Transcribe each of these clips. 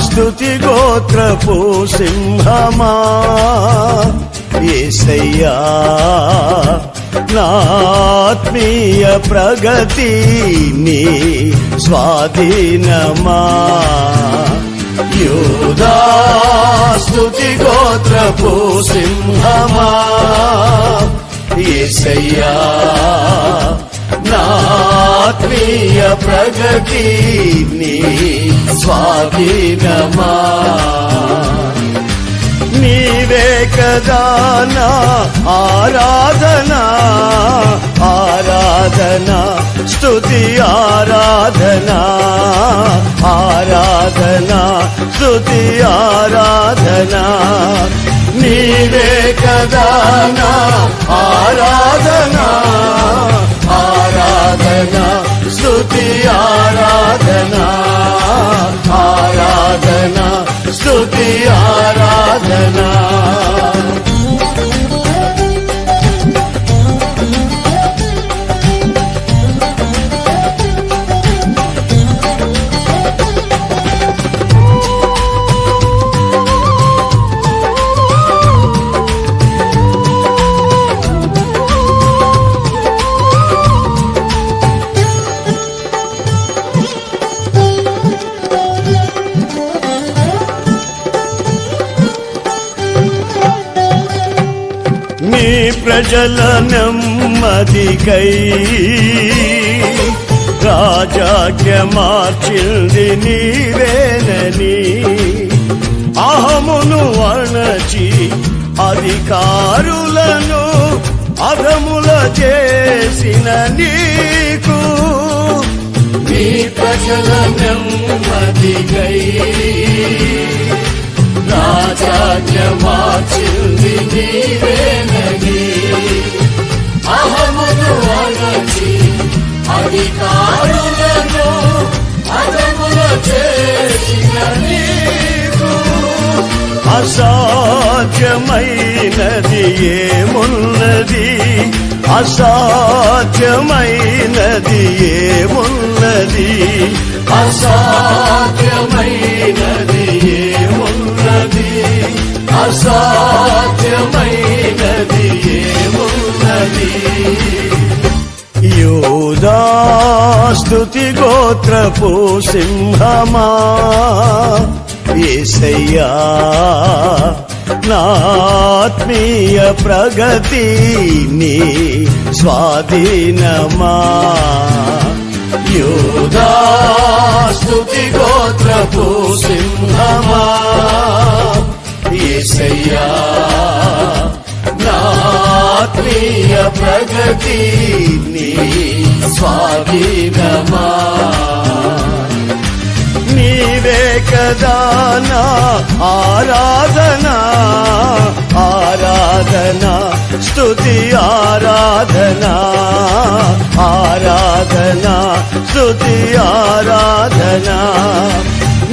స్తుతి గోత్రపు సింహమా యేసయ్యా నా ఆత్మీయ ప్రగతి నీ స్వాధీనమా యూదా స్తుతి గోత్రపు సింహమా యేసయ్యా నా ఆత్మీయ ప్రగతి నీ స్వాధీనమా నీవే కదా నా ఆరాధనా ఆరాధనా స్తుతి ఆరాధనా ఆరాధనా స్తుతి ఆరాధనా నీవే కదా నా ఆరాధనా ఆరాధనా స్తుతి ఆరాధనా ఆరాధనా స్తుతి ఆరాధనా నీ ప్రజల నెమ్మదికై రాజాజ్ఞ మార్చింది నీవేనని అహమును అణచి అధికారులను అధముల చేసిన నీకు నీ ప్రజల నెమ్మదికై రాజాజ్ఞ మార్చింది నీవేనని అహమును అణచి అధికారులను అధముల చేసిన నీకు అసాధ్యమైనది ఏమున్నది అసాధ్యమైనది ఏమున్నది అసాధ్యమైనది ఏమున్నది అసాధ్యమైనది ఏమున్నది యూదా స్తుతి గోత్రపు సింహమా యేసయ్యా నా ఆత్మీయ ప్రగతి నీ స్వాధీనమా యూదా స్తుతి గోత్రపు సింహమా యేసయ్యా నా ఆత్మీయ ప్రగతి నీ స్వాధీనమా నీవే కదా నా ఆరాధనా ఆరాధనా స్తుతి ఆరాధనా ఆరాధనా స్తుతి ఆరాధనా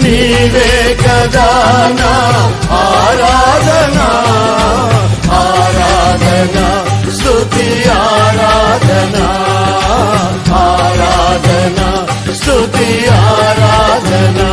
నీవే కదా నా ఆరాధనా ఆరాధనా స్తుతి ఆరాధనా ఆరాధనా స్తుతి ఆరాధనా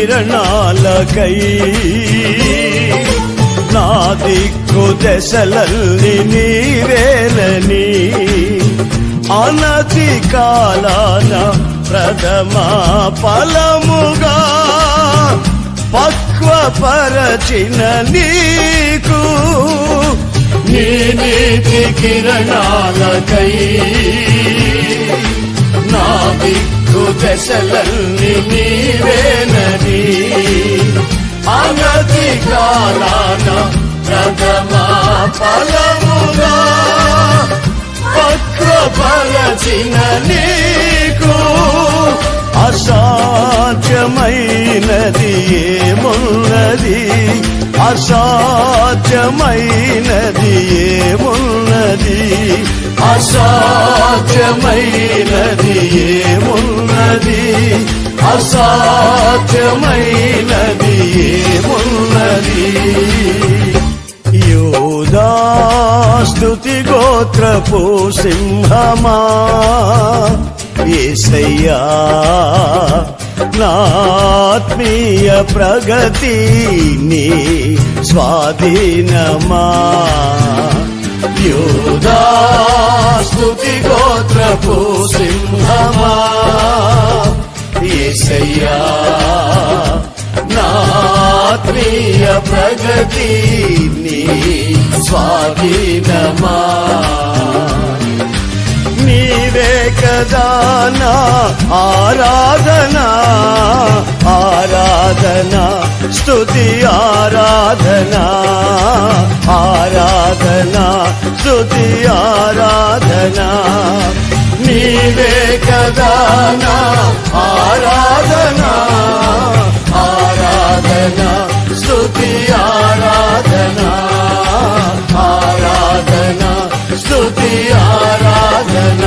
కిరణాలకై నా దిక్కు దశలల్ని నీవేలని అనతి కాలాన ప్రథమ ఫలముగా పక్వపరచిన నీకు నీ నీతి కిరణాలకై నా దిక్కు దశలల్ని నీవేనని అనతి కాలాన ప్రథమ ఫలముగా పక్వపరచిన నీకు అసాధ్యమైనది ఏమున్నది అసాధ్యమైనది ఏమున్నది, అసాధ్యమైనది ఏమున్నది, అసాధ్యమైనది ఏమున్నది. యూదా స్తుతి గోత్రపు సింహమా యేసయ్యా, నాత్మీయ ప్రగతి నీ స్వాధీనమా. యూదా స్తుతి గోత్రపు సింహమా యేసయ్యా, నాత్మీయ ప్రగతి నీ స్వాధీనమా. నీవే కదా నా ఆరాధన, ఆరాధన స్తుతి ఆరాధన, ఆరాధన స్తుతి ఆరాధన. నీవే కదా నా ఆరాధన, ఆరాధన స్తుతి ఆరాధన, ఆరాధన స్తుతి ఆరాధన.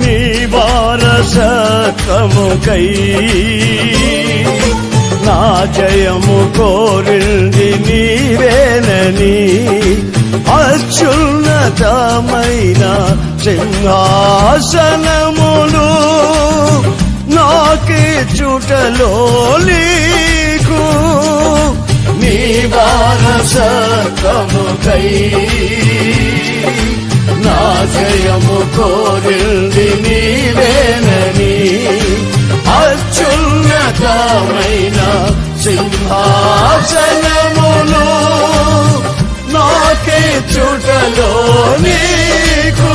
నీ వారసత్వముకై నా జయము కోరింది నీవేనని, అత్యున్నతమైన సింహాసనములు నాకిచ్చుటలో నీకు. నీ వారసత్వముకై నా జయము కోరింది నీవేనని, అత్యున్నతమైన సింహాసనములు నాకిచ్చుటలో నీకు.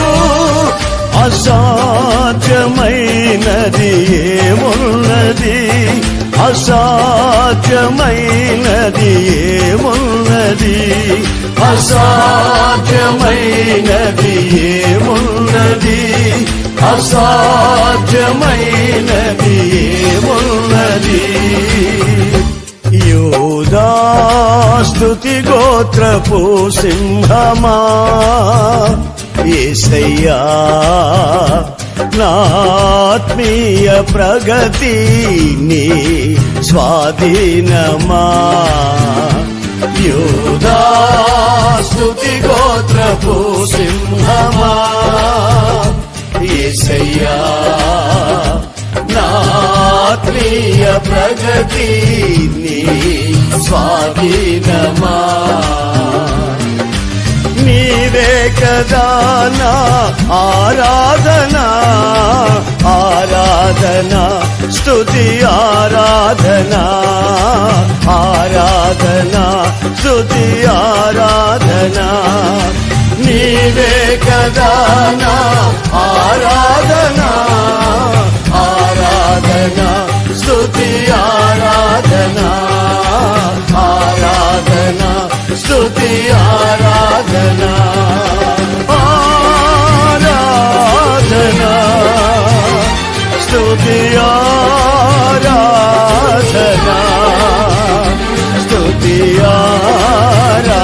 అసాధ్యమైనది ఏమున్నది, అసాధ్యమైనది ఏమున్నది, అసాధ్యమైనది ఏమున్నది, అసాధ్యమైనది ఏమున్నది. యూదా స్తుతి గోత్రపు సింహమా యేసయ్యా, నాత్మీయ ప్రగతి నీ స్వాధీనమా. యూదా స్తుతి గోత్రపు సింహమా యేసయ్యా, నాత్మీయ ప్రగతి నీ స్వాధీనమా. నీవే కదా నా ఆరాధన, ఆరాధన స్తుతి ఆరాధన, ఆరాధన స్తుతి ఆరాధన. నీవే కదా నా ఆరాధన, ఆరాధన స్తుతి ఆరాధన, ఆరాధన స్తుతి ఆరాధన, ఆరాధన స్తుతి ఆరాధన, స్తుతి ఆరాధన,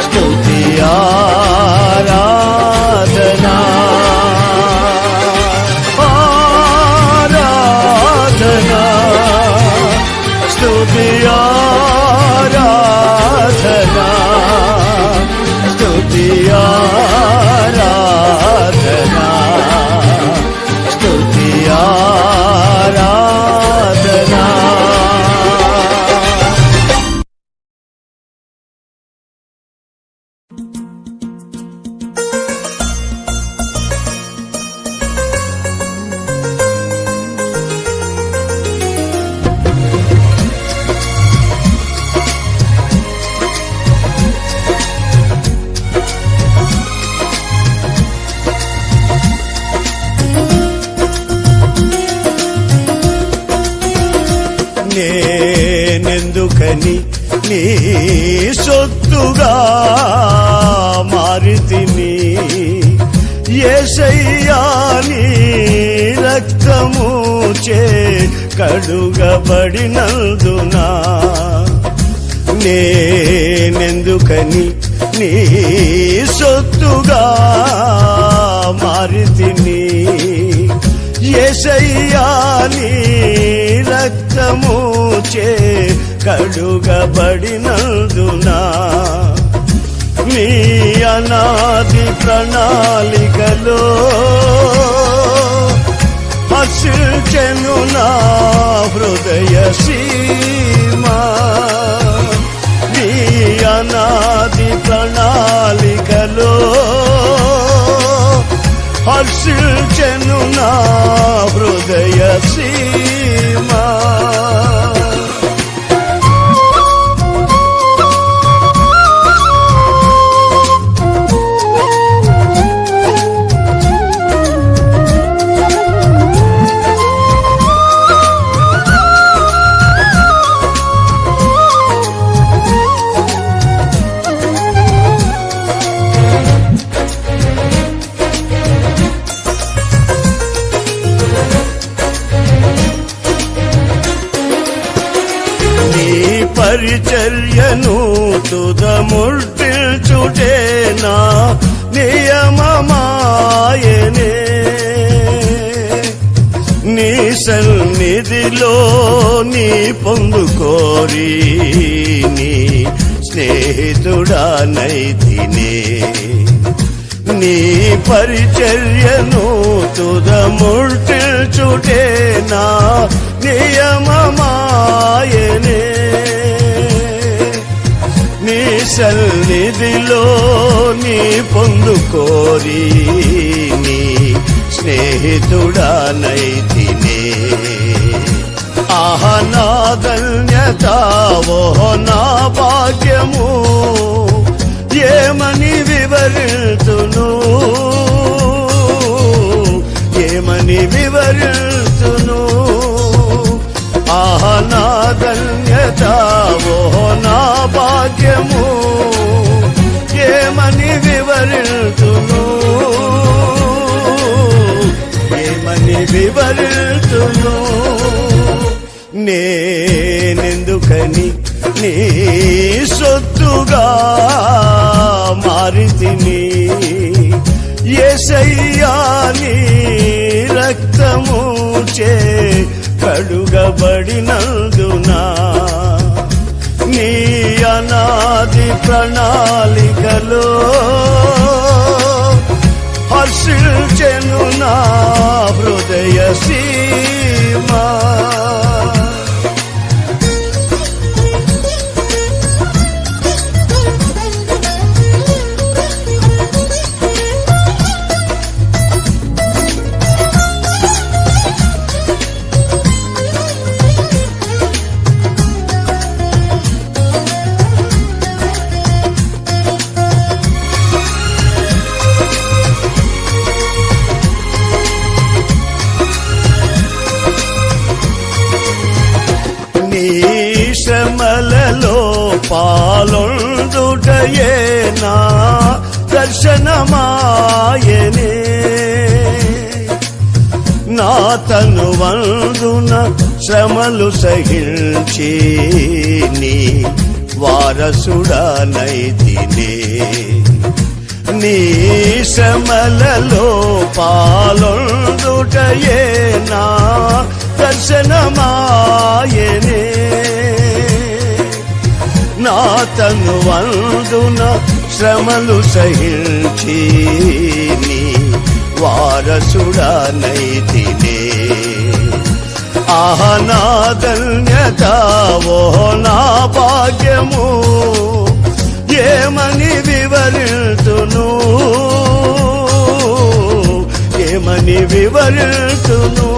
స్తుతి ఆరాధన, ఆరాధన స్తుతి నేనెందుకని నీ సొత్తుగా మారితిని యేసయ్యా నీ రక్తము చే కడుగబడినందునా నేనెందుకని నీ సొత్తుగా మారితిని యేసయ్యా నీ రక్తము చే కడుగబడినందునా నీ అనాది ప్రణాళికలో హర్షించెను నా హృదయ సీమా నీ అనాది ప్రణాళికలో హర్షించెను నా హృదయ సీమా పరిచర్యను తుదముర్తిల్చుటే నా నియమమాయనే నీ సన్నిధిలో నీ పొందుకోరి నీ స్నేహితుడానైతినే నీ పరిచర్యను తుదముర్తిల్చుటే నా నియమమాయనే నీ సన్నిధిలో నీ పొందుకోరి నీ స్నేహితుడానైతినే ఆహ నా ధన్యత ఓహో నా భాగ్యము ఏమని వివరితును ఏమని వివరితును ఆహ నా ధన్యత ఓహో నా భాగ్యము ఏమని వివరితును ఏమని వివరితును నేనెందుకని నీ సొత్తుగా మారితిని యేసయ్యా నీ రక్తము చే కడుగబడినందునా నీ అనాది ప్రణాళికలో హర్షించెను నా హృదయ సీమా శ్రమలలో పాలొందుటయే నా దర్శనమాయనే నా తనువందున శ్రమలు సహించి నీ వారసుడానైతినే నీ శ్రమలలో పాలొందుటయే నా దర్శనమాయనే నా తనువందున శ్రమలు సహించి నీ వారసుడానైతినే ఆహ నా ధన్యత ఓహో నా భాగ్యము ఏమని వివరితును ఏమని వివరితును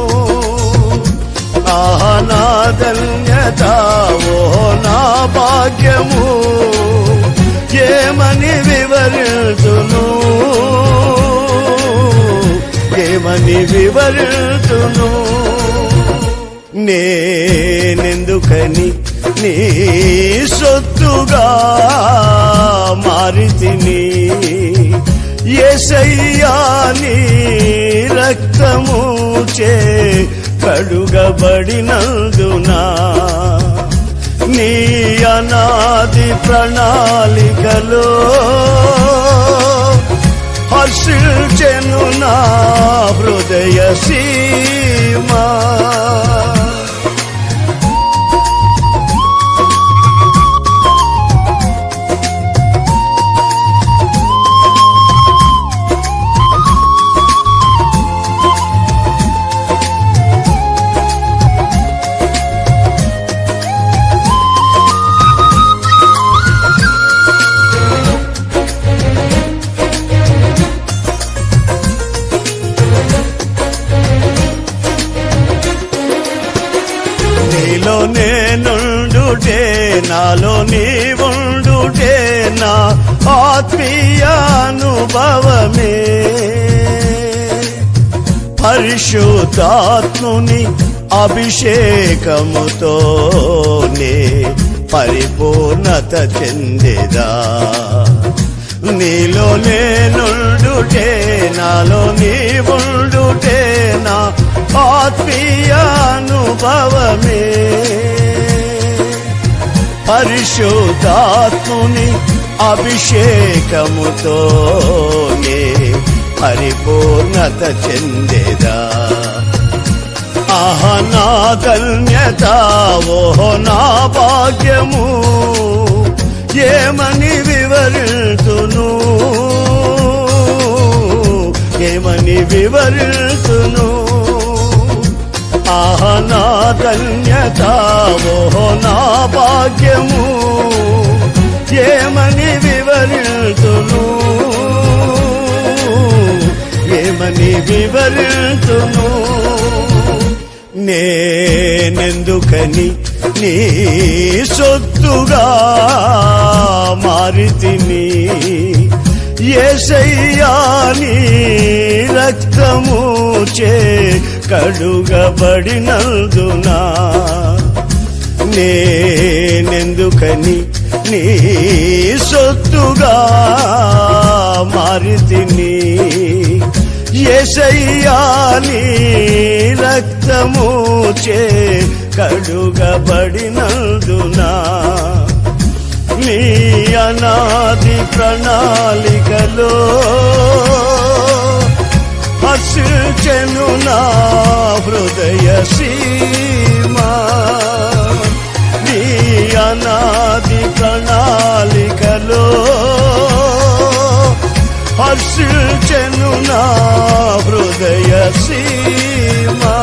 ఆహ నా ధన్యత ఓహో నా భాగ్యము ఏమని వివరితును ఏమని వివరితును నేనెందుకని నీ సొత్తుగా మారితిని యేసయ్యా నీ రక్తము చే కడుగబడినందునా నీ అనాది ప్రణాళికలో హర్షించెను నా హృదయ సీమా నీలో నేనుండుటే నాలో నీవుండుటే నా ఆత్మీయానుభవమే పరిశుద్ధాత్ముని అభిషేకముతోనే పరిపూర్ణత చెందేదా నీలో నేనుండుటే నాలో నీవుండుటే నా ఆత్మీయానుభవమే పరిశుద్ధాత్ముని అభిషేకముతోనే పరిపూర్ణత చెందేదా ఆహా నా ధన్యత ఓహో నా భాగ్యము ఏమని వివరితును ఏమని వివరితును ఆహా నా ధన్యత ఓహో నా భాగ్యము ఏమని వివరితును ఏమని వివరితును నేనెందుకని నీ సొత్తుగా మారితిని యేసయ్యా నీ రక్తము చే కడుగబడినందునా నేనెందుకని నీ సొత్తుగా మారితిని యేసయ్యా నీ రక్తము చే కడుగబడినందునా నీ అనాది ప్రణాళికలో హర్షించెను నా హృదయ సీమా నీ అనాది ప్రణాళికలో హర్షించెను నా హృదయ సీమా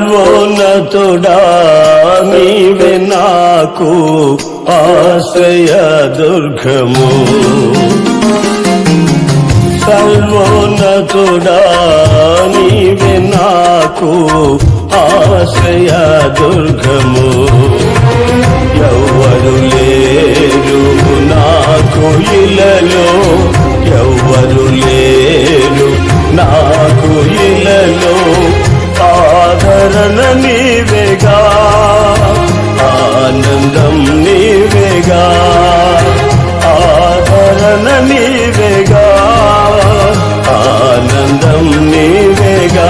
సర్వోన్నతుడా నీవే నాకు ఆశ్రయ దుర్గము సర్వోన్నతుడా నీవే నాకు ఆశ్రయ దుర్గము ఎవ్వరు లేరు నాకు ఇలలో ఎవ్వరు లేరు నాకు ఇలలో ఆదరణ నీవేగా ఆనందం నీవేగా ఆదరణ నీవేగా ఆనందం నీవేగా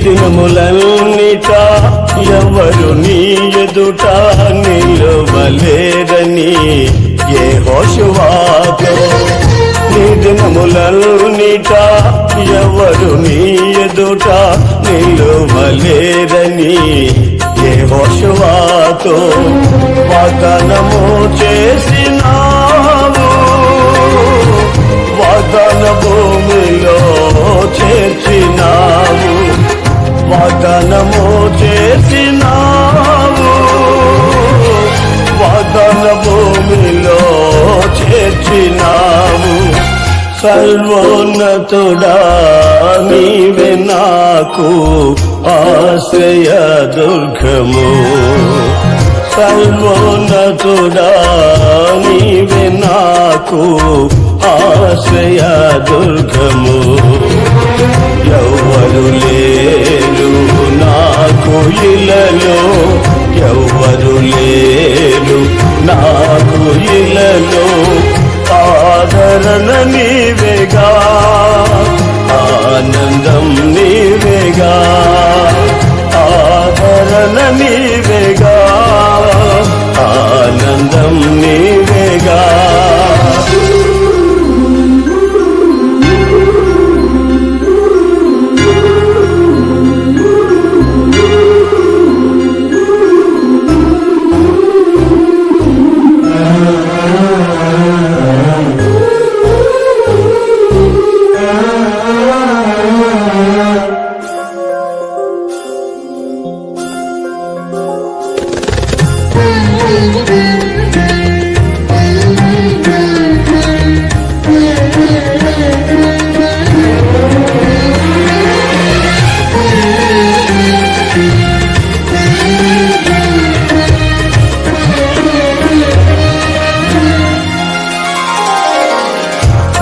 దినములన్నిట ఎవరు నీ ఎదుట నిలువలేరని యెహోషువతో నీ దినములన్నిట ఎవరు నీ ఎదుట నిలువలేరని యెహోషువతో వాగ్దానము చేసినావు, వాగ్దాన భూమిలో చేర్చినావు, వాగ్దానము చేసినావు, వాగ్దాన భూమిలో చేర్చినావు. సర్వోన్నతుడా నీవే నాకు ఆశ్రయ దుర్గము, సర్వోన్నతుడా నీవే నాకు ఆశ్రయ దుర్గము. ఎవ్వరు లేరు నాకు ఇలలో, ఎవ్వరు లేరు నాకు ఇలలో, ఆదరణ నీవేగా, ఆనందం నీవేగా, ఆదరణ నీవేగా, ఆనందం నీవేగా.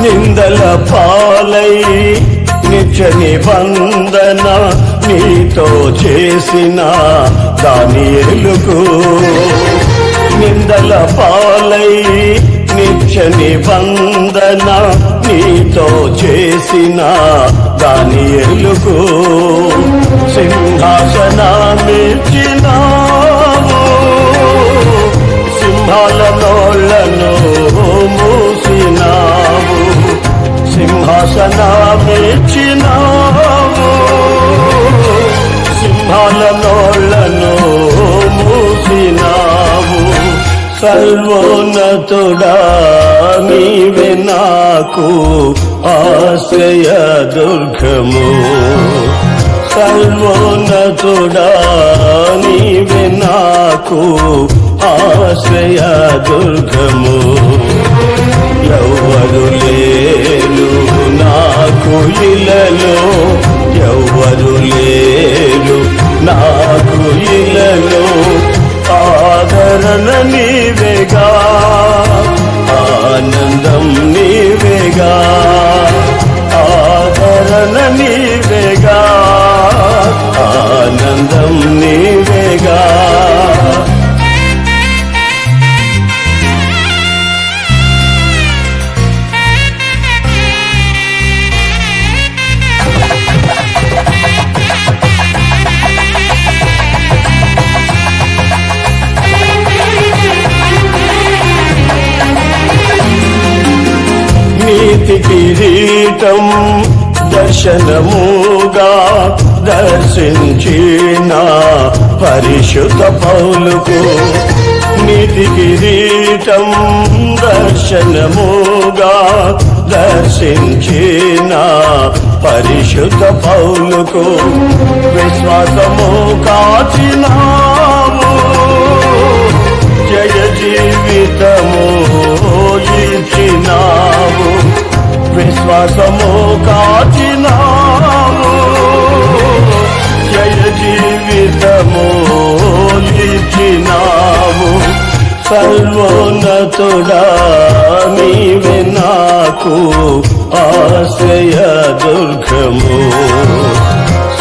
నిందల పాలై నిత్య నిబంధన నీతో చేసిన దానియేలుకు, నిందల పాలై నిత్య నిబంధన నీతో చేసిన దానియేలుకు సింహాసనమిచ్చినావు, సింహాల నోళ్లను మూసినావు, సింహాసనమిచ్చినావు, సింహాల నోళ్లను మూసినావు. సర్వోన్నతుడా నీవే నాకు ఆశ్రయ దుర్గము, సర్వోన్నతుడా నీవే నాకు ఆశ్రయ దుర్గము. ఎవ్వరు లేరు నాకు ఇలలో, ఎవ్వరు లేరు నాకు ఇలలో, ఆదరణ నీవేగా, ఆనందం నీవేగా, ఆదరణ నీవేగా, ఆనందం నీవేగా. నీతి కిరీటం దర్శనముగా దర్శించిన పరిశుద్ధ పౌలుకు, నీతి కిరీటం దర్శనముగా దర్శించిన పరిశుద్ధ పౌలుకు విశ్వాసము కాచినావు, జయ జీవితము ఇచ్చినావు, విశ్వాసము కాచినావు, జయ జీవితము ఇచ్చినావు. సర్వోన్నతుడా నీవే నాకు ఆశ్రయ దుర్గము,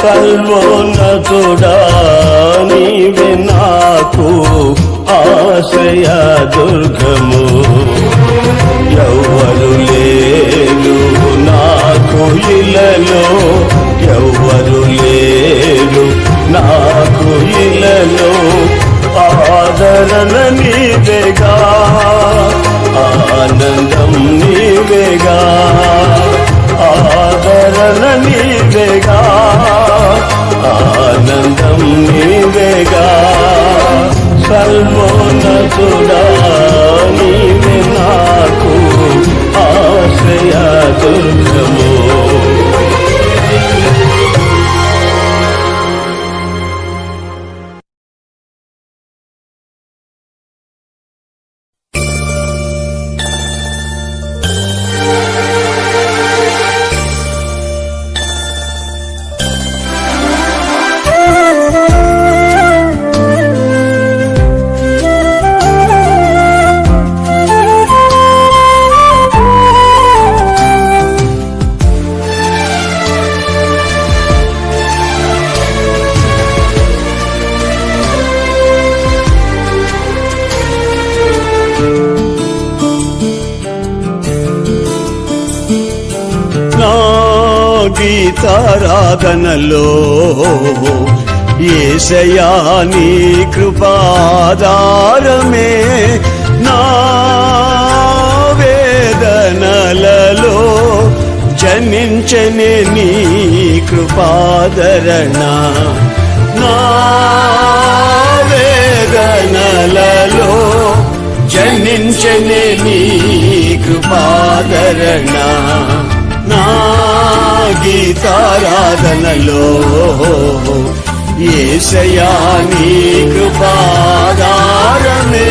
సర్వోన్నతుడా నీవే నాకు ఆశ్రయ దుర్గము. ఎవ్వరు లేరు నాకు ఇలలో, ఎవ్వరు లేరు గుండెలలో ఆదరణ నీవేగా, ఆనందం నీవేగా, ఆదరణ నీవేగా, ఆనందం నీవేగా. సర్వోన్నతుడా నీవే నాకు ఆశ్రయ దుర్గము. గీతారాధనలో యేసయ్యా నీ కృపాధారమే, నా వేదనలలో జనించనే నీ కృపాదరణ, నా వేదనలలో జనించనే నీ కృపాదరణ. నా గీతారాధనలో యేసయ్యా నీ కృపాధారమే.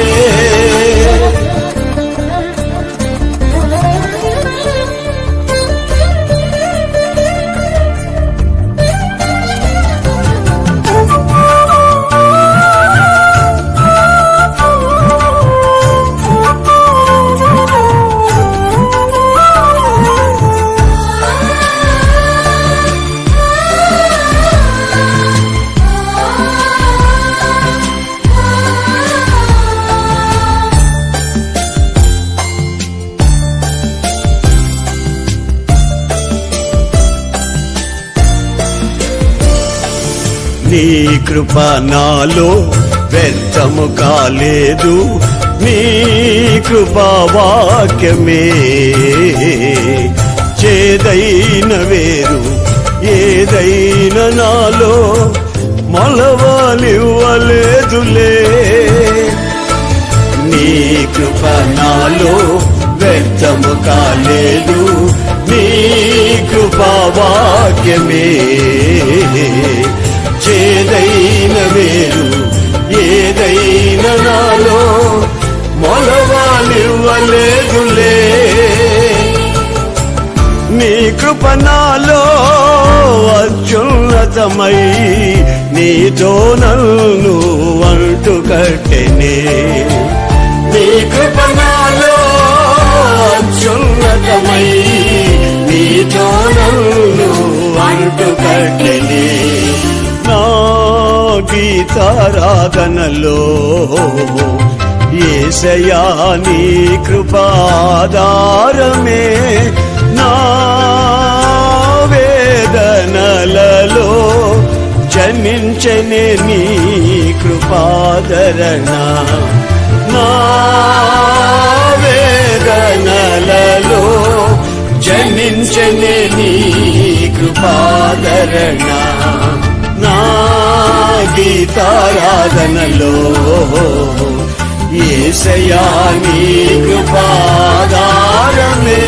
నీ కృప నాలో వ్యర్థము కాలేదు, నీ కృపా వాక్యమే చేదైన వేరు ఏదైనా నాలో మొలవనివ్వలేదులే. నీ కృప నాలో వ్యర్థము కాలేదు, నీ కృపా వాక్యమే చేదైన వేరు ఏదైనా నాలో మొలవనివ్వలేదులే. నీ కృప నాలో అత్యున్నతమై నీతో నన్ను అంటు కట్టెనే, నీ కృప నాలో అత్యున్నతమై నీతో నన్ను అంటు కట్టెనే. నా గీతారాధనలో యేసయ్యా నీ కృపాధారమే, నా వేదనలలో జనించనే నీ కృపాదరణ, నా వేదనలలో జనించనే నీ కృపాదరణ. నా గీతారాధనలో యేసయ్యా నీ కృపాధారమే.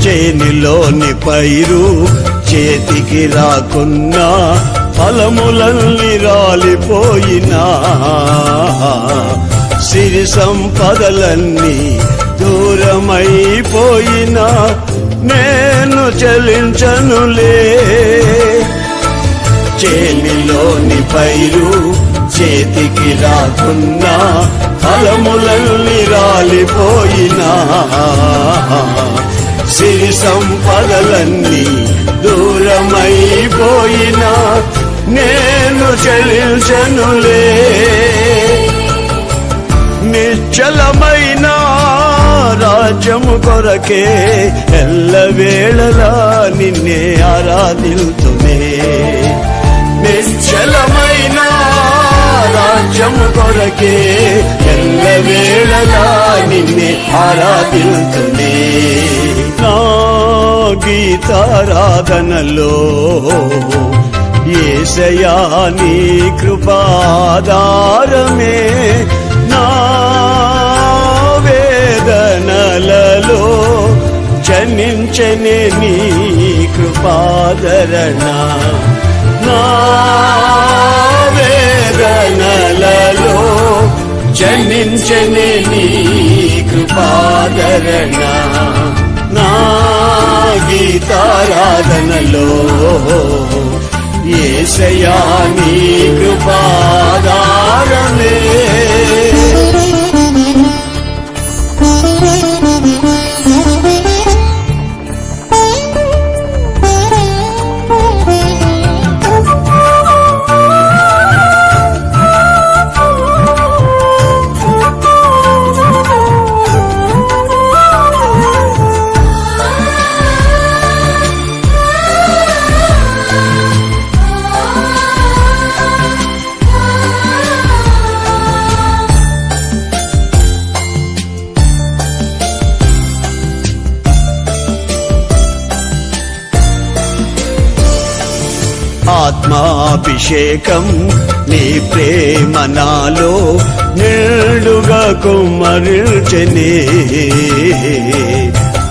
చేనిలోని పైరు చేతికి రాకున్నా ఫలములన్నీ రాలిపోయినా, సిరి సంపదలన్నీ దూరం దూరమైపోయినా నేను చలించనులే. చేనిలోని పైరు చేతికి రాకున్నా ఫలములన్నీ రాలిపోయినా సిరి సంపదలన్నీ దూరమైపోయినా నేను చలించనులే. నిశ్చలమైన రాజ్యము కొరకే ఎల్లవేళలా నిన్నే ఆరాధిల్తునే. నిశ్చలమైన రాజ్యము కొరకే ఎల్లవేళలా నిన్నే ఆరాధిల్తునే. నా గీతారాధనలో యేసయ్యా నీ కృపాధారమే. నా వేదనలలో జనించనే నీ కృపాదరణ. నా వేదనలలో జనించనే నీ కృపాదరణ. నా గీతారాధనలో యేసయ్యా నీ కృపాధారమే. ఆత్మాభిషేకం నీ ప్రేమ నాలో నిండుగా కుమ్మరించెనే.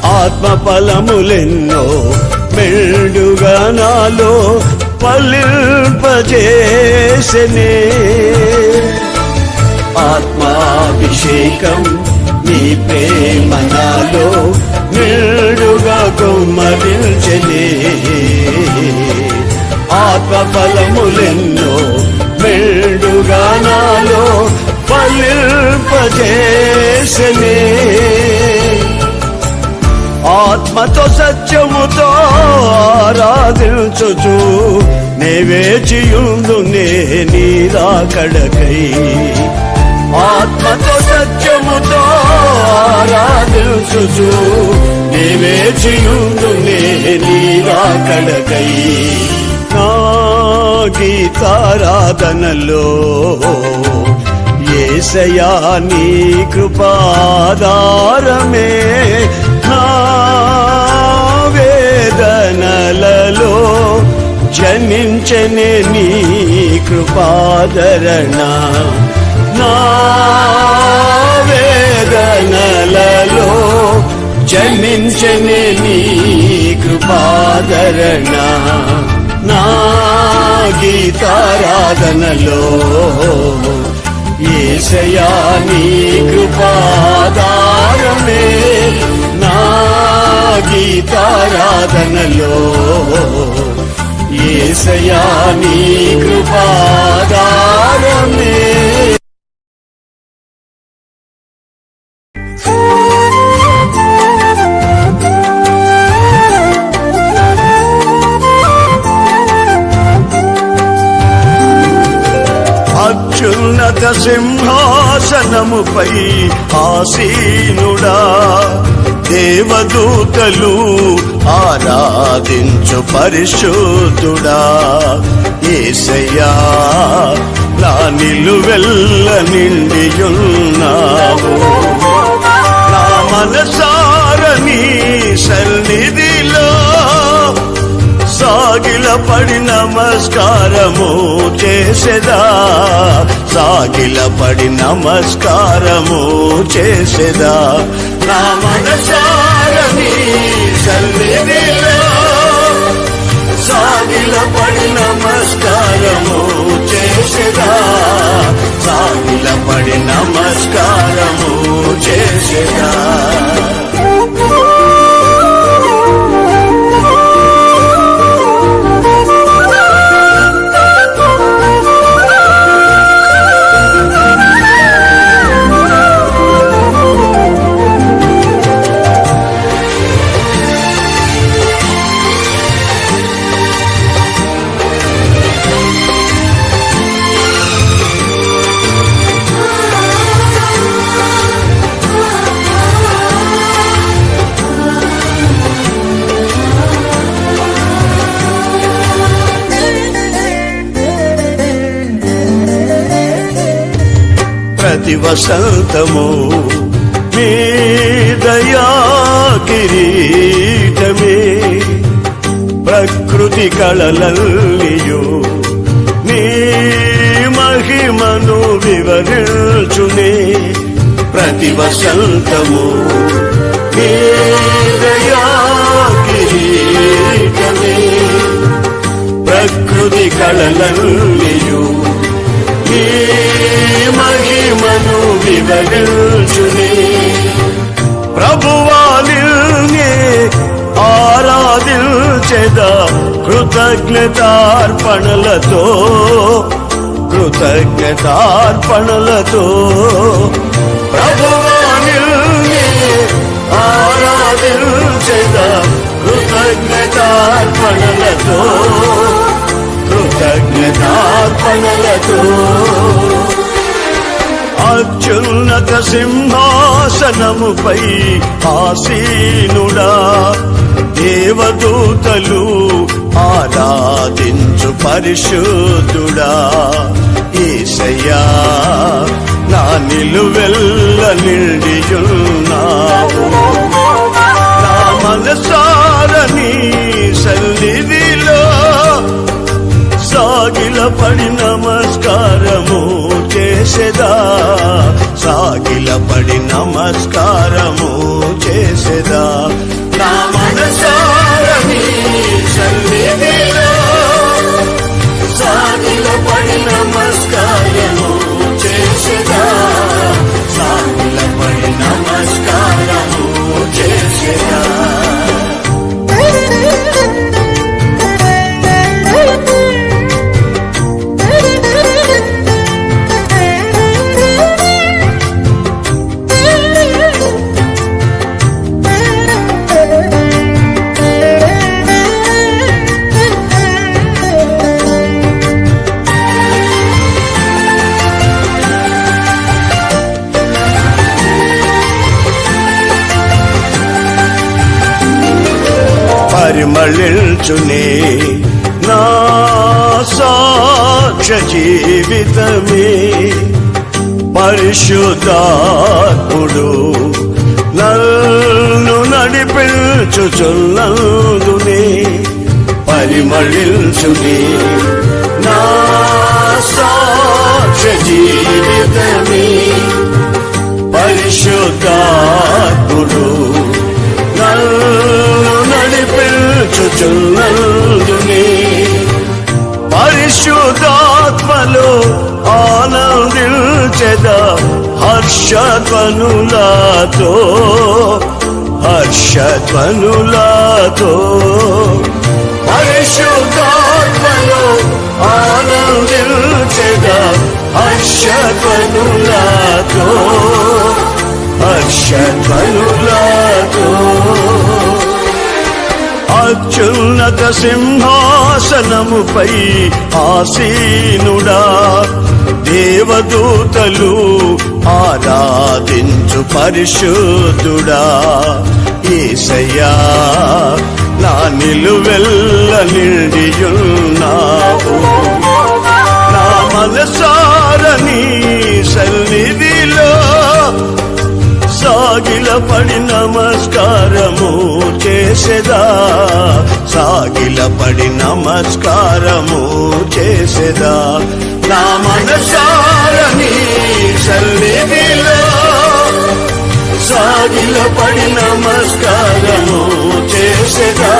ఆత్మ ఫలములెన్నో మెండుగా నాలో ఫలింపజేసెనే. ఆత్మాభిషేకం నీ ప్రేమ నాలో నిండుగా కుమ్మరించెనే. ఆత్మ ఫలములెన్నో మెండుగా నాలో ఫలింపజేసెనే. ఆత్మతో సత్యముతో ఆరాధించుచు నే వేచియుందునే నీ రాకడకై. ఆత్మతో సత్యముతో ఆరాధించుచు నే వేచియుందునే నీ రాకడకై. నా గీతారాధనలో యేసయ్యా నీ కృపాధారమే. నా వేదనలలో జనించనే నీ కృపాదరణ. నా వేదనలలో జనించనే నీ కృపాదరణ. నా గీతారాధనలో యేసయ్యా నీ కృపాధారమే. నా గీతారాధనలో యేసయ్యా నీ కృపాధారమే. అత్యున్నత సింహాసనముపై ఆసీనుడా దేవదూతలు ఆరాధించు పరిశుద్ధుడా. యేసయ్యా నా నిలువెల్ల నిండియున్నావు. నా మనసార నీ సన్నిధిలో సాగిలపడి నమస్కారము చేసెదా. సాగిలపడి నమస్కారము చేసెదా. నా మనసార నీ సన్నిధిలో సాగిలపడి నమస్కారము చేసెదా. సాగిలపడి నమస్కారము చేసెదా. ప్రతి వసంతము మీ దయా కిరీటమే ప్రకృతి కళలల్లియు నీ మహిమను వివరించునే ప్రతి వసంతము మీ దయా కిరీటమే ప్రకృతి కళలల్లియు నీ మహిమను వివరించునే ప్రభువానిల్నే ఆరాధించెదా కృతజ్ఞతార్పణలతో ప్రభువానిల్నే ఆరాధించెదా కృతజ్ఞతార్పణలతో అత్యున్నత సింహాసనముపై ఆసీనుడా దేవదూతలు ఆరాధించు పరిశుద్ధుడా యేసయ్యా నా నిలువెల్ల నిండియున్నావు నా మనసార నీ సన్నిధిలో సాగిలపడి నమస్కారము చేసేదా సాగిలపడి నమస్కారము చేసేదా నా మనసార నీ సన్నిధిలో సాగిలపడి నమస్కారము చేసేదా సాగిలపడి నమస్కారము చేసేదా పరిమళించునే నా సాక్ష్య జీవితమే పరిశుద్ధాత్ముడు నన్ను నడిపించుచున్నందునే పరిమళించునే నా సాక్ష్య జీవితమే పరిశుద్ధాత్ముడు నన్ను నడిపించుచున్నందునే పరిశుద్ధాత్మలో ఆనందించెదా హర్షధ్వనులతో పరిశుద్ధాత్మలో ఆనందించెదా హర్షధ్వనులతో అత్యున్నత సింహాసనముపై ఆసీనుడా దేవదూతలు ఆరాధించు పరిశుద్ధుడా యేసయ్యా నా నిలువెల్ల నిండియున్నావు నా మనసార నీ సన్నిధిలో సాగిలపడి నమస్కారము చేసేదా సాగిలపడి నమస్కారము చేసేదా నా మనసార నీ సన్నిధిలో సాగిలపడి నమస్కారము చేసేదా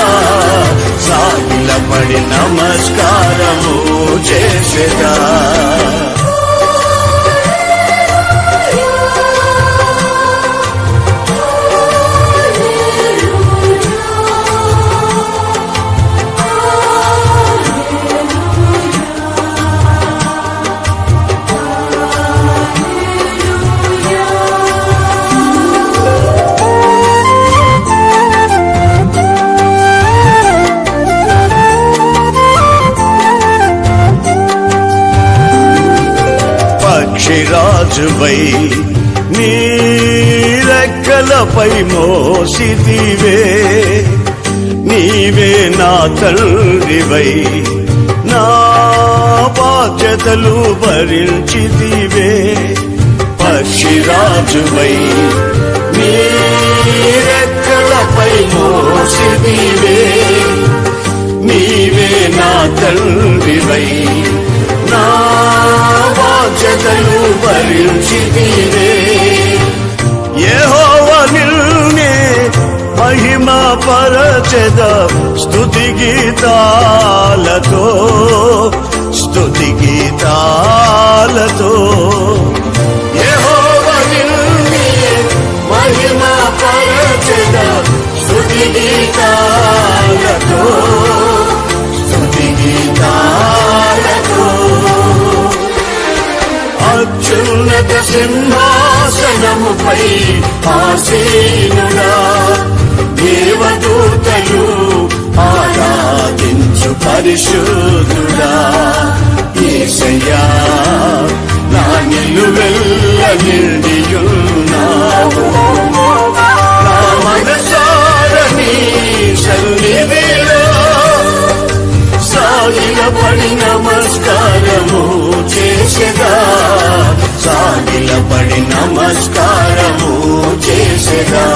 సాగిలపడి నమస్కారము చేసేదా రాజువై నీ రెక్కలపై మోసిదివే నీవే నా తండ్రివై నా బాధ్యతలు భరించిదివే పక్షిరాజువై నీ రెక్కలపై మోసిదివే నీవే నా తండ్రివై నా బాధ్యతలు భరించితివే యెహోవా నిన్నే మహిమ పరచెద స్తుతి గీతాలతో యెహోవా నిన్నే మహిమ పరచెద స్తుతి గీతాలతో అత్యున్నత సింహాసనముపై ఆసీనుడా దేవదూతలు ఆరాధించు పరిశుద్ధుడా యేసయ్యా నా నిలువెల్ల నిండియున్నావు నా మనసార నీ సన్నిధిలో సాగిలపడి నమస్కారము చేసెదా సాగిలపడి నమస్కారము చేసెదా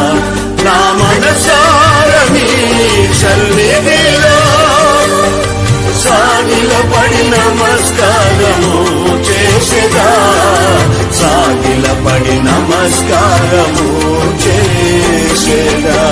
నా మనసార నీ సన్నిధిలో సాగిలపడి నమస్కారము చేసెదా సాగిలపడి నమస్కారము చేసెదా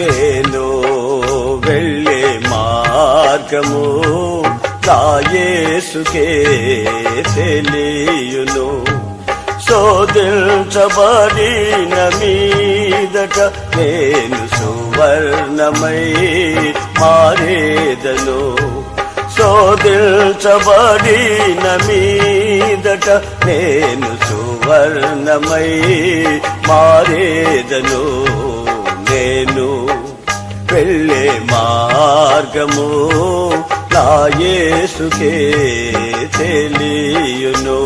నేను వెళ్ళే మార్గము నా యేసుకే తెలియును శోధించబడిన మీదట నేను సువర్ణమై మారేదను శోధించబడిన మీదట నేను సువర్ణమై మారేదను నేను వెళ్ళే మార్గము నా యేసుకే తెలియును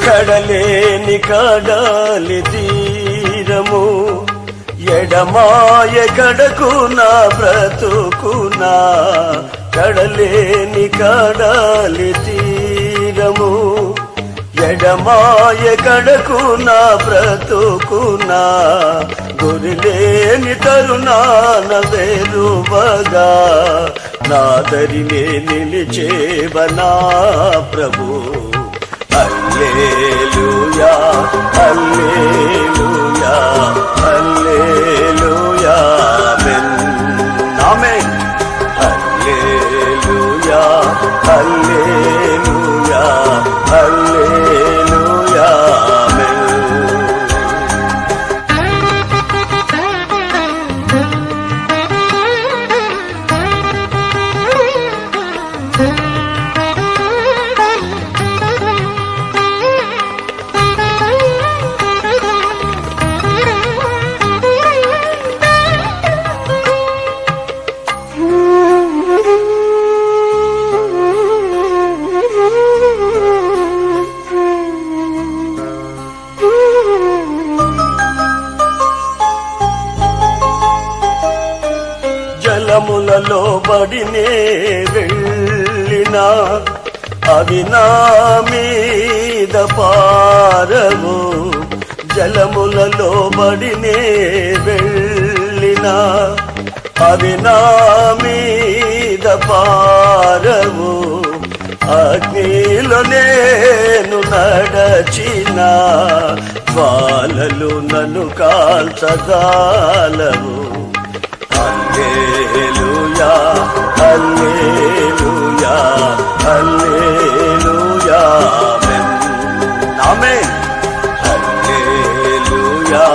కడలేని కడాలి తీరము ఎడమాయ గడకు నా బ్రతుకునా కడలేని కడాలి తీరము ఎడమాయ గడకు నా బ్రతుకునా గురిలేని తరుణాన వేరువగా నాదరినే నిలిచేవనా ప్రభు హల్లెలూయా హల్లెలూయా హల్లెలూయా ఆమేన్ ఆమేన్ హల్లెలూయా హల్లెలూయా హల్లెలూయా ఆమేన్ జలములలో బడినే వెళ్ళినా అవి నా మీద పారవు జలములలో బడినే వెళ్ళినా అవి నా మీద పారవు అగ్నిలో నేను నడచిన జ్వాలలు నన్ను కాల్చగాలవు. హల్లెలూయా హల్లెలూయా హల్లెలూయా ఆమేన్. హల్లెలూయా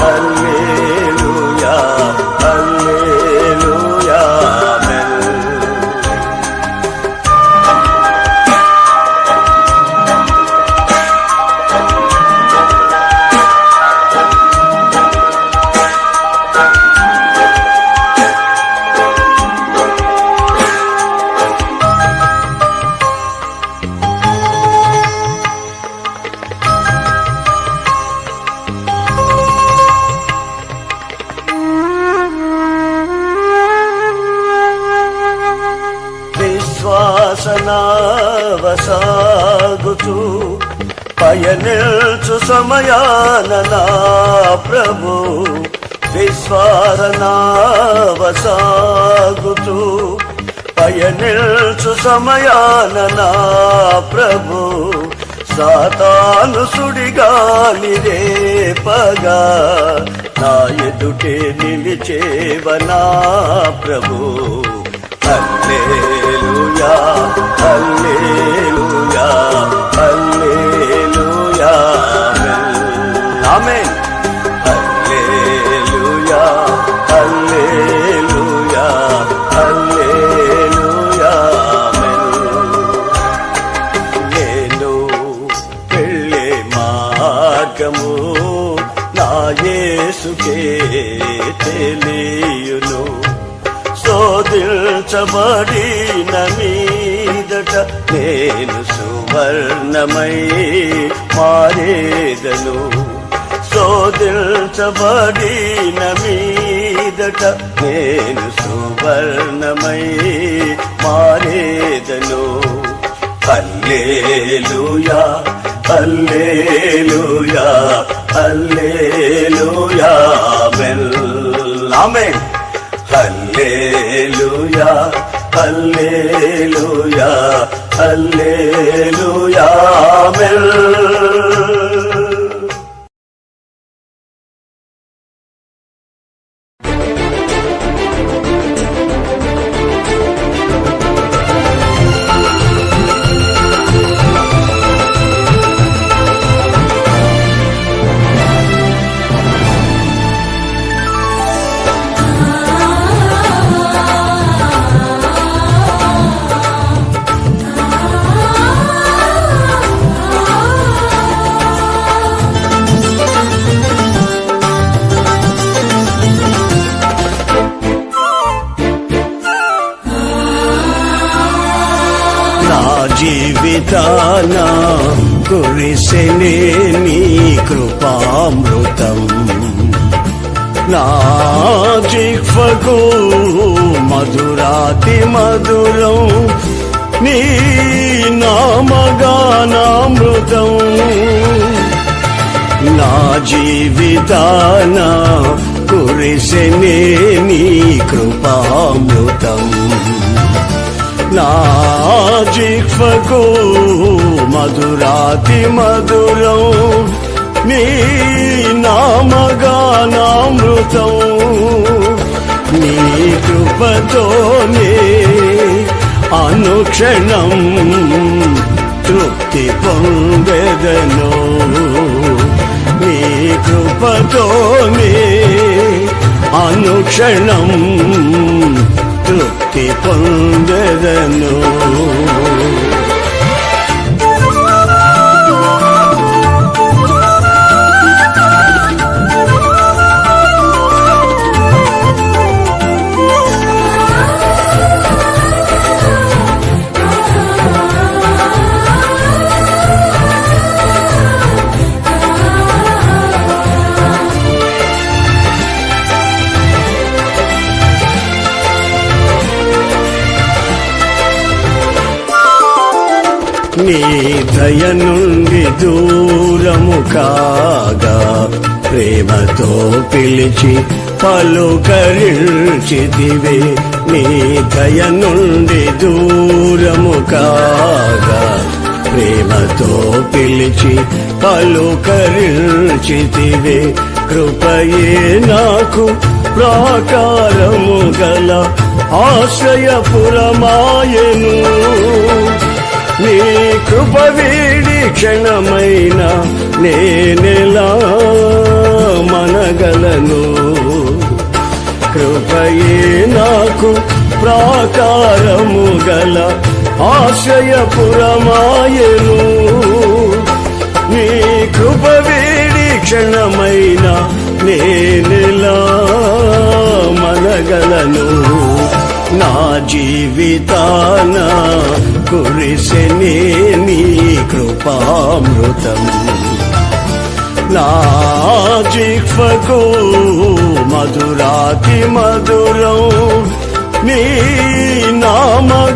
హల్లెలూయా హల్లెలూయా ఆమేన్. విశ్వాసనావసాగుతూ పయనిల్చు సమయాన నా ప్రభు, విశ్వాసనావసాగుతూ పయనిల్చు సమయాన నా ప్రభు, సాతాను సుడిగాలి రేపగా నా ఎదుటే నిలిచేవనా ప్రభు. హల్లెలూయా హల్లెలూయా హల్లెలూయా ఆమేన్. హల్లెలూయా హల్లెలూయా హల్లెలూయా ఆమేన్. నేను వెళ్ళే మార్గము నా యేసుకే తెలియును. శోధించబడిన మీదట నేను సువర్ణమై మారేదను. శోధించబడిన మీదట నేను సువర్ణమై మారేదను. హల్లెలూయా హల్లెలూయా హల్లెలూయా ఆమేన్ ఆమేన్. హల్లెలూయా హల్లెలూయా హల్లెలూయా ఆమేన్. జీవితాన కురిసెనే నీ కృపామృతం. నా జిహ్వకు మధురాతి మధురం నీ నామగానామృతం. నా జీవితాన కురిసెనే నీ కృపామృతం. నా జిహ్వకు మధురాతి మధురం నీ నామగానామృతం. నీ కృపతోనే అనుక్షణం తృప్తి పొందెదను. నీ కృపతోనే అనుక్షణం తృప్తి పొందెదను. నీ దయ నుండి దూరము కాగా ప్రేమతో పిలిచి పలుకరించితివే. నీ దయ నుండి దూరము కాగా ప్రేమతో పిలిచి పలుకరించితివే. కృపయే నాకు ప్రాకారము గల ఆశ్రయపురమాయెను. నీ కృప వీడి క్షణమైన నేనెలా మనగలను. కృపయే నాకు ప్రాకారము గల ఆశ్రయపురమాయెను. నీ కృప వీడి క్షణమైన నేనెలా మనగలను. నా జీవితాన కురిసెనే నీ కృపామృతం. నా జిహ్వకు మధురాతి మధురం నీ నామగానామృతం.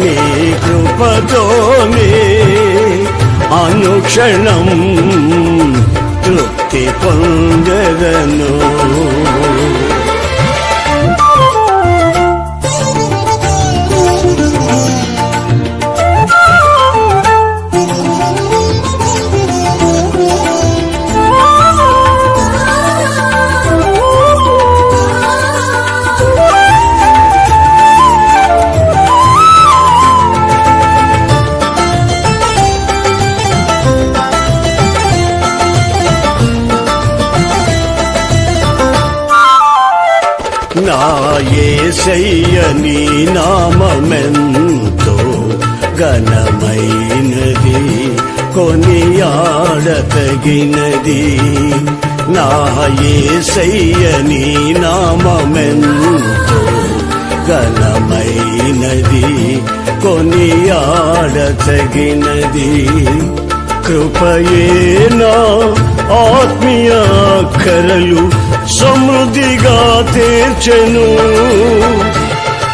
నీ కృపతోనే అనుక్షణం తృప్తి పొందెదను. నా యేసయ్య నీ నామమెంతో ఘనమైనది, కొనియాడతగినది. నా యేసయ్య నీ నామమెంతో ఘనమైనది, కొనియాడతగినది. కృపయే నా ఆత్మీయ అక్కరలు సమృద్ధిగా తీర్చెను.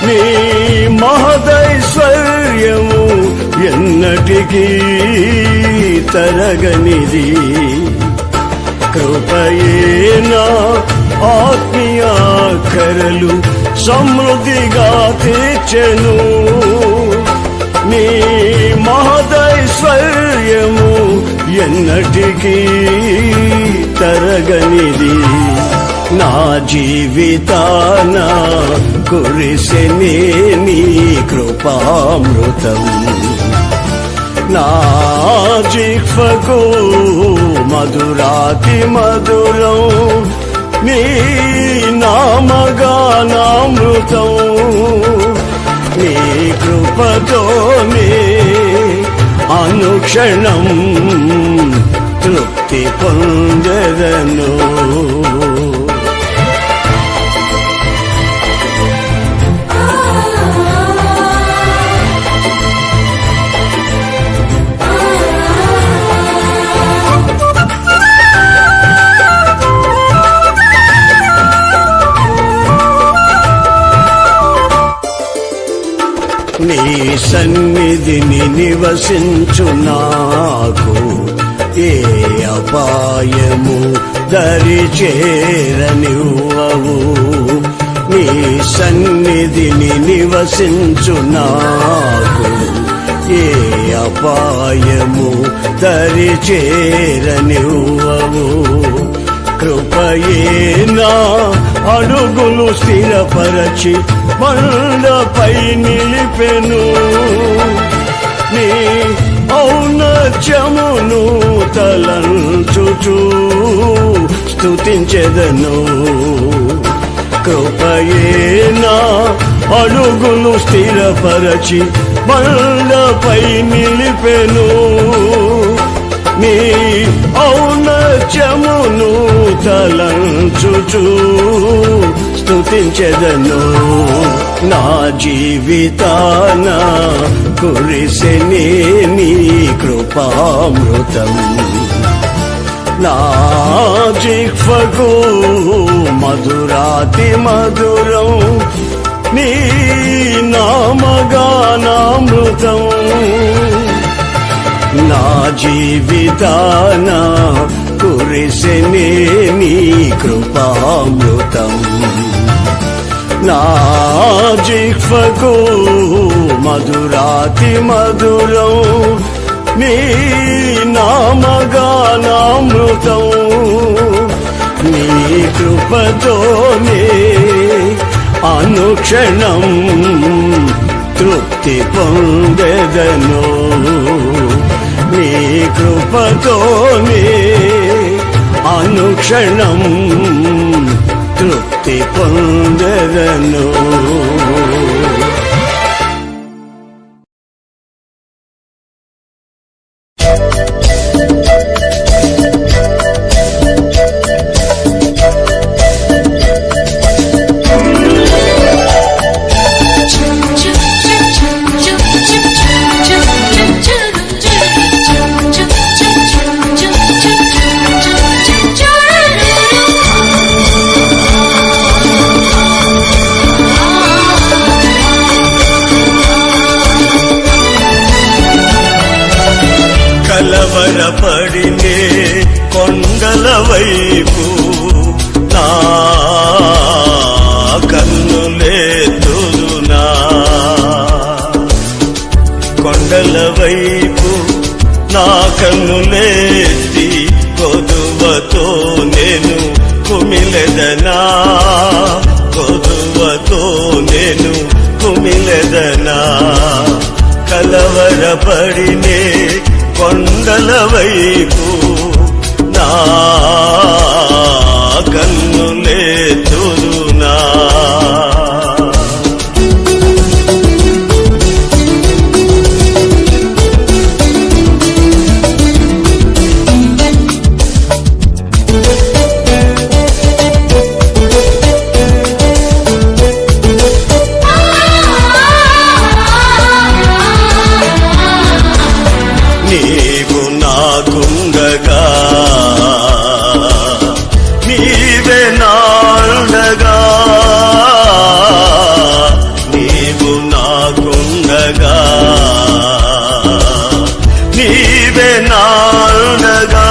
నీ మహదైశ్వర్యము ఎన్నటికీ తరగనిది. కృపయే నా ఆత్మీయ అక్కరలు సమృద్ధిగా తీర్చెను. నీ మహదైశ్వర్యము ఎన్నటికీ తరగనిది. నా జీవితాన కురిసెనే నీ కృపామృతం. నా జిహ్వకు మధురాతి మధురం నీ నామగానామృతం. నీ కృపతోనే అనుక్షణం తృప్తి పొందెదను. నీ సన్నిధిని నివసించు నాకు ఏ అపాయము దరి చేరనివ్వవు. నీ సన్నిధిని నివసించు నాకు ఏ అపాయము దరి చేరనివ్వవు. కృపయే నా అడుగులు స్థిరపరచి బండపై నిలిపెను. నీ ఔన్నత్యమును తలంచుచు స్తుతించెదను. కృపయే నా అడుగులు స్థిరపరచి బండపై నిలిపెను. నీ ఔన్నత్యమును తలంచుచు స్తుతించెదను. నా జీవితాన కురిసెనే నీ కృపామృతం. నా జిహ్వకు మధురాతి మధురం నీ నామగానామృతం. నా జీవితాన కురిసెనే నీ కృపామృతం. నా జిహ్వకు మధురాతి మధురం నీ నామగానామృతం నీ కృపతోనే అనుక్షణం తృప్తి పొందెదను నీ కృపతోనే అనుక్షణం తృప్తి పొందెదను. కలవరపడినే కొండల వైపు నా కన్నులేతుదునా కొండల వైపు నా కన్నులేతి కొదువతో నేను కుమిలెదనా కొదువతో నేను కుమిలెదనా కలవరపడినే కొండల వైపు నా కన్నులేతుదునా నీవు నాకుండగా నీవే నాండగా నీవు నాకుండగా నీవే నాండగా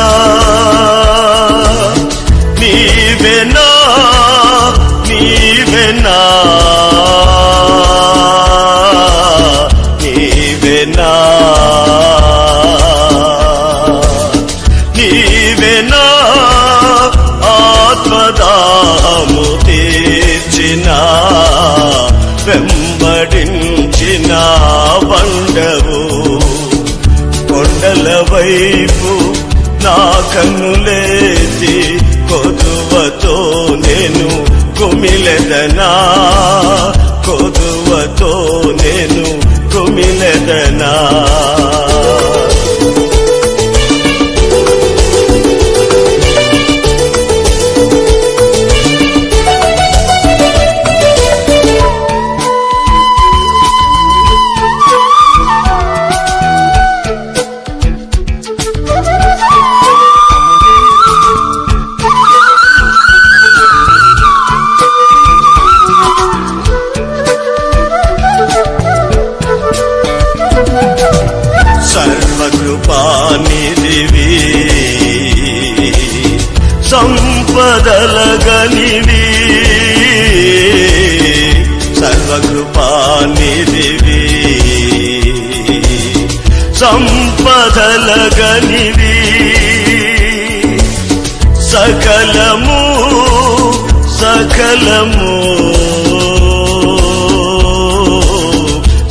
నీవే నా నీవే నా నీవే నా నీవేనా ఆత్మదాము తీర్చిన వెంబడించిన బండవు కొండల వైపు నా కన్నులేసి కొదువతో నేను కుమిలెదనా కొదువతో నేను కుమిలెదనా సర్వకృపానిధివి సంపదలగనివి సర్వకృపానిధివి సంపదలగనివి సకలము సకలము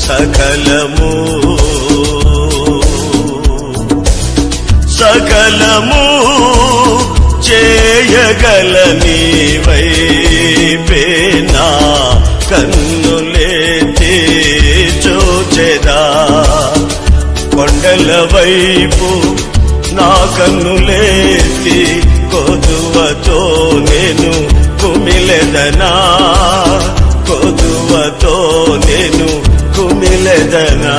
సకలము సకలము చేయగల నీవైపేనా కన్నులేతి చూచెదా కొండల వైపు నా కన్నులేతి కొదువతో నేను కుమిలెదనా కొదువతో నేను కుమిలెదనా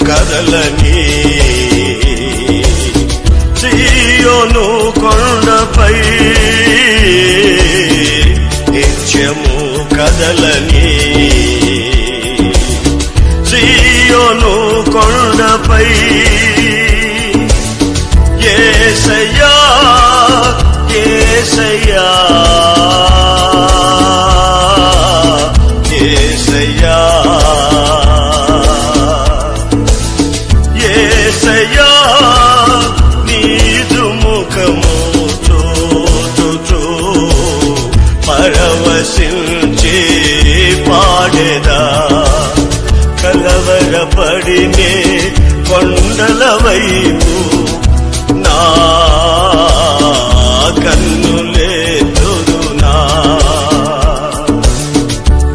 కదలని సీయోను కొండపై కదలని సీయోను కొండపై యేసయ్యా యేసయ్యా యేసయ్యా యేసయ్యా నీదు ముఖము చూచుచూ పరవశించి పాడెదా కలవరపడినే కొండల వైపు నా కన్నులెత్తుదునా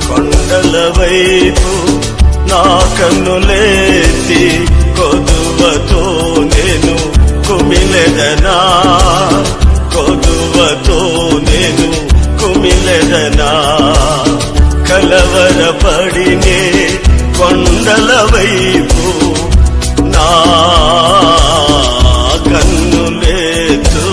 కొండల వైపు నా కన్నులెత్తి కొదువతో నేను కుమిలెదనా కొదువతో నేను కుమిలెదనా కలవరపడినే కొండల వైపు నా కన్నులెత్తుదునా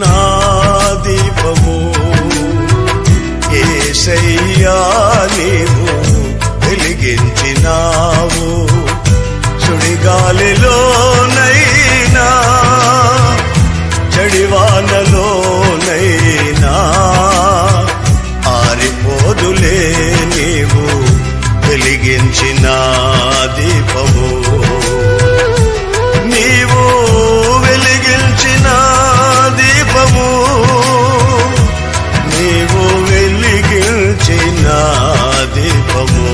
నా దీపము యేసయ్యా నీవు వెలిగించినావు సుడిగాలిలోనైనా చడివానలోనైనా ఆరిపోదులే నీవు వెలిగించిన దీపము నీవు వెలిగించిన దీపము నీవు వెలిగించిన దీపము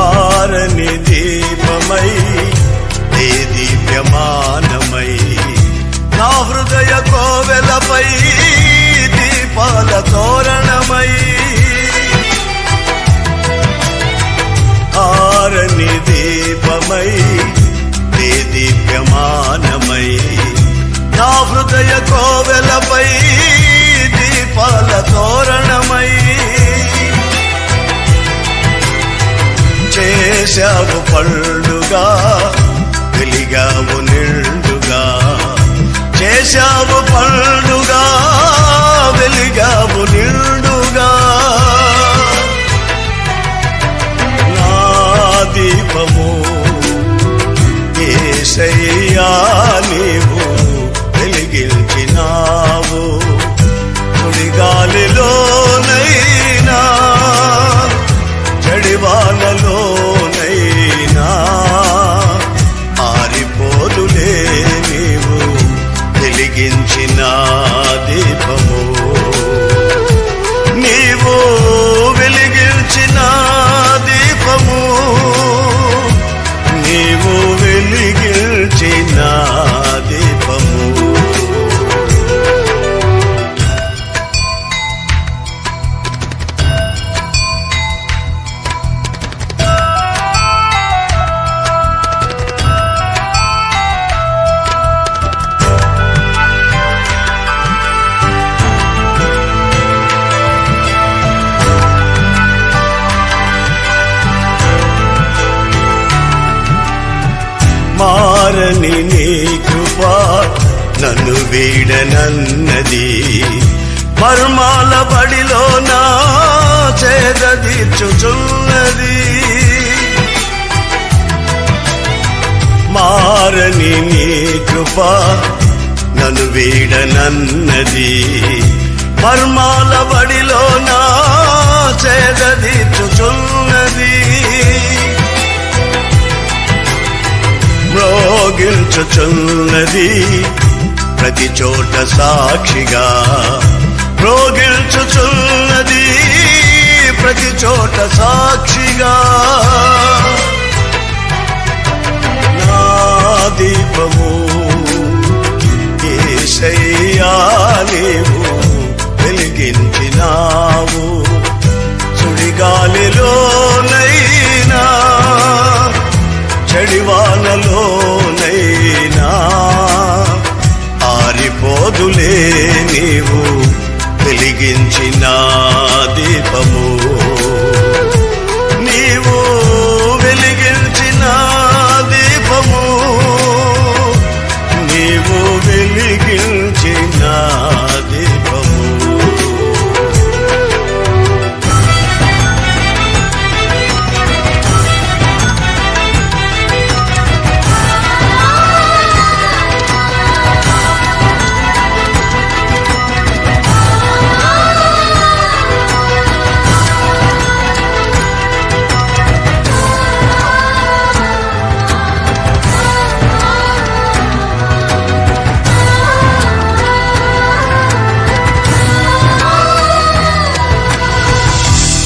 ఆరని దీపమై దే దివ్యమానమై నా హృదయ కోవెలపై దీపాల తోరణమై ఆరని దీపమై దే దివ్యమానమై నా హృదయ కోవెలపై దీపాల తోరణమై చేశావు పళ్ళుగా వెలిగావు నిండుగా చేశావు పళ్ళుగా వెలిగావు నిండుగా నా దీపము యేసయ్యా నీవు వెలిగించినావు సుడిగాలిలోనైనా చడివానలోనైనా ఆరిపోదులే నీవు వెలిగించిన దీపము నీవు వెలిగించిన దీపము నీవు వెలిగించిన దీపము మారని నీ కృప నన్ను వీడనన్నది మర్మాల బడిలో నా చేదీర్చుచున్నది మారని నీ కృప నన్ను వీడనన్నది మర్మాల బడిలో నా చేదీర్చుచున్నది రోగిల్చుచున్నది ప్రతి చోట సాక్షిగా, రోగిల్చుచున్నది ప్రతి చోట సాక్షిగా. నా దీపము యేసయ్యా నీవు వెలిగించినావు, సుడిగాలిలోనైనా చడివానలోనైనా ఆరిపోదులే నీవు వెలిగించిన దీపము. నీవు వెలిగించిన దీపము, నీవు వెలిగించిన దీపము.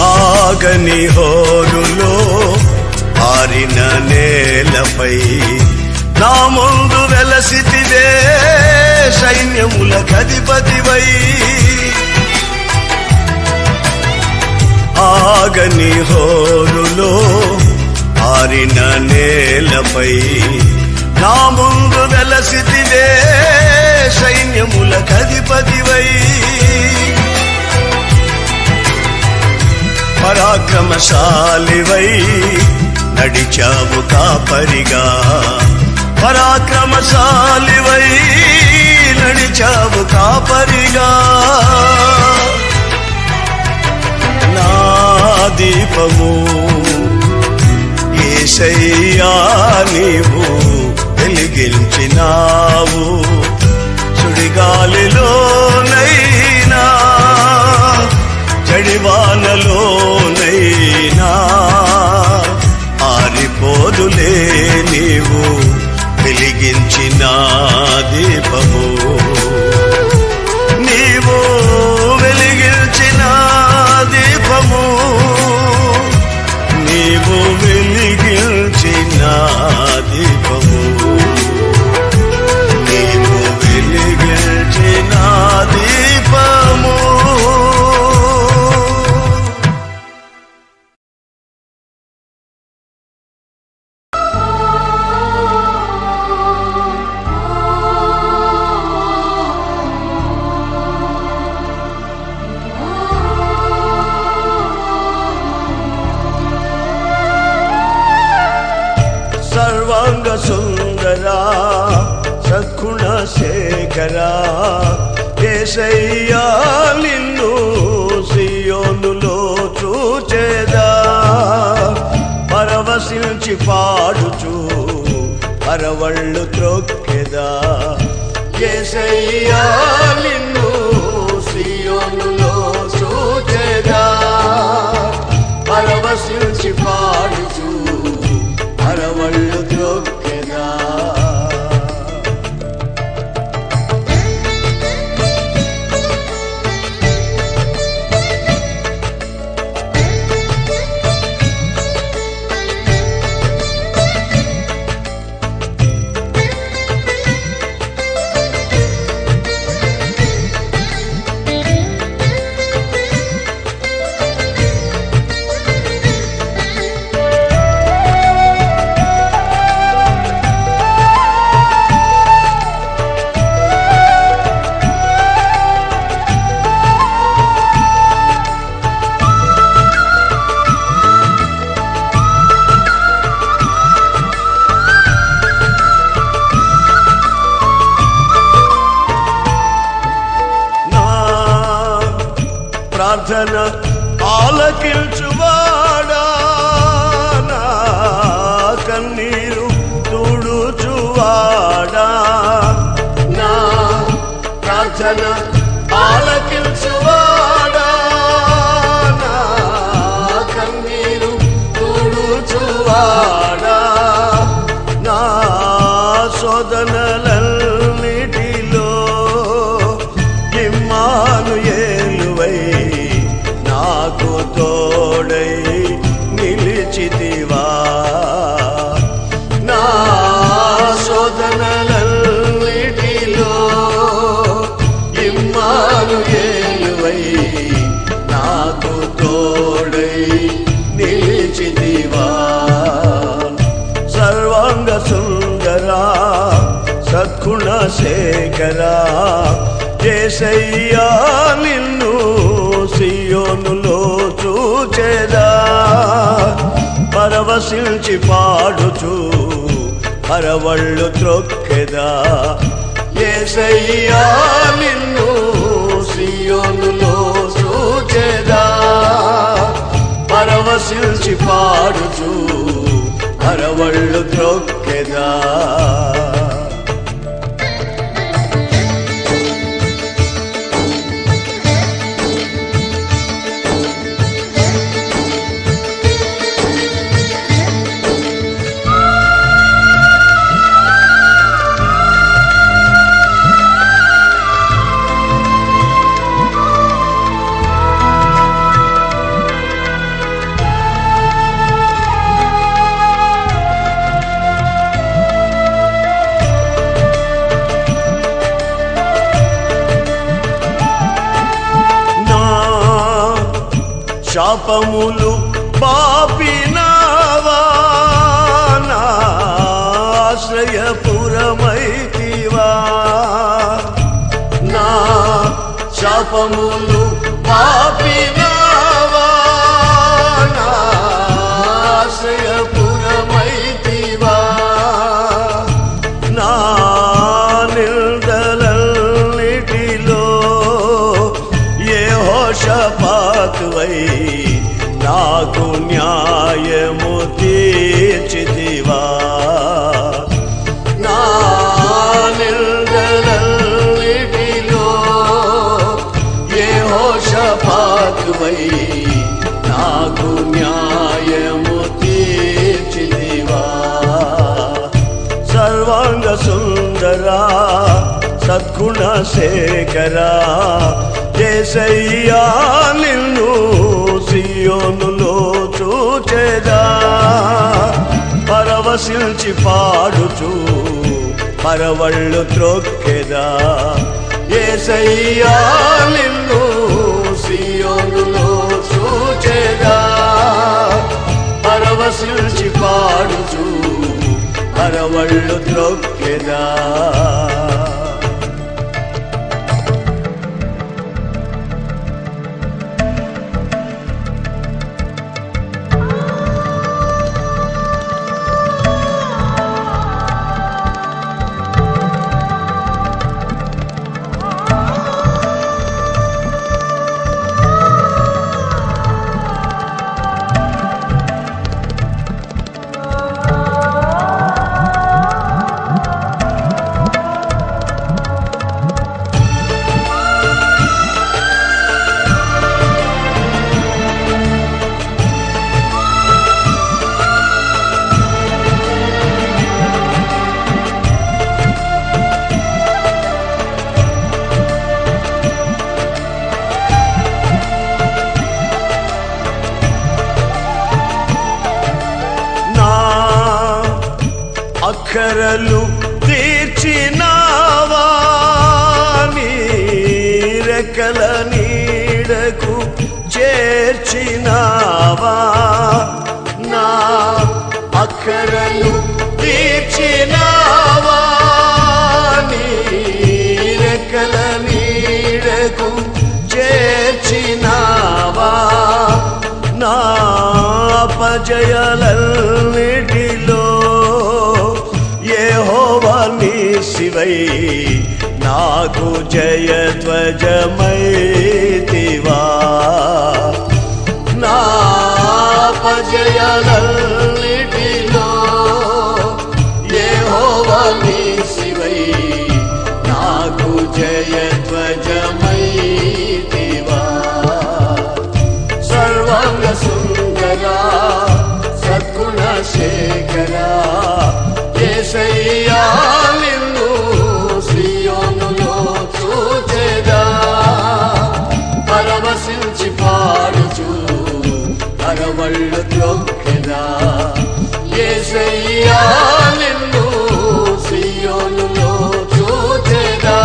ఆగని హోరులో ఆరిన నేలపై నా ముందు వెలసితివే సైన్యముల అధిపతివై. ఆగని హోరులో ఆరిన నేలపై నా ముందు వెలసితివే సైన్యముల అధిపతివై. పరాక్రమశాలివై నడిచావు కాపరిగా, పరాక్రమశాలివై నడిచావు కాపరిగా. నా దీపము యేసయ్యా నీవు వెలిగించినావు, సుడిగాలిలోనైనా చడివానలోనైనా ఆరిపోదులే నీవు వెలిగించిన దీపము. నీవు వెలిగించిన దీపము, నీవు వెలిగించిన దీపము, నీవు వెలిగించిన దీపము. సర్వాంగ సుందరా సద్గుణ శేఖరా యేసయ్యా నిన్ను సియోనులో చూచేదా, పరవశించి పాడుచు పరవళ్ళు త్రొక్కెదా. యేసయ్యా నిన్ను సియోనులో చూచేదా, పరవశించి పాడుచు పరవళ్ళు త్రొక్కెదా. ప్రార్థన ఆలకించువాడా, నా కన్నీరు తుడుచువాడా. నా ప్రార్థన ఆలకించువాడా, నా కన్నీరు తుడుచువాడా. నా శోధన శేఖరా యేసయ్యా నిన్ను సియోనులో చూచెదా పరవశించి పాడుచు పరవళ్ళు త్రొక్కెదా యేసయ్యా నిన్ను సియోనులో చూచెదా పరవశించి పాడుచు పరవళ్ళు త్రొక్కెదా శాపములు పాపినావా నా ఆశ్రయపురమైతివా నా శాపములు పాపినావా నా ఆశ్రయపురమైతివా నా నిందలన్నిటిలో యెహోషాపాతువై నాకు న్యాయము తీర్చితివా నా నిందలన్నిటిలో యెహోషాపాతువై నాకు న్యాయము తీర్చితివా సర్వాంగ సుందరా సద్గుణ శేఖరా యేసయ్యా నిన్ను సియోనులో చూచెదా పరవశించి పాడుచు పరవళ్ళు త్రొక్కెదా యేసయ్యా నిన్ను సియోనులో చూచెదా పరవశించి పాడుచు పరవళ్ళు త్రొక్కెదా అక్కరలు తీర్చినావా నీ రెక్కల నీడకు చేర్చినావా నా అక్కరలు తీర్చినావా నీ రెక్కల నీడకు చేర్చినావా నా అపజయాలన్నిటిలో యెహోవా నీసివై నాకు జయధ్వజమైతివా నా అపజయాలన్నిటిలో యెహోవా నీసివై నాకు జయధ్వజమైతివా సర్వాంగ సుందరా సద్గుణ శేఖరా యేసయ్యా నిన్ను సియోనులో చూచెదా పరవశించి పాడుచు పరవళ్ళు త్రొక్కెదా యేసయ్యా నిన్ను సియోనులో చూచెదా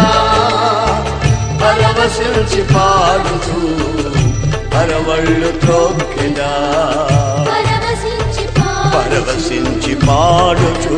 పరవశించి పాడుచు పరవళ్ళు త్రొక్కెదా పరవశించి పాడుచు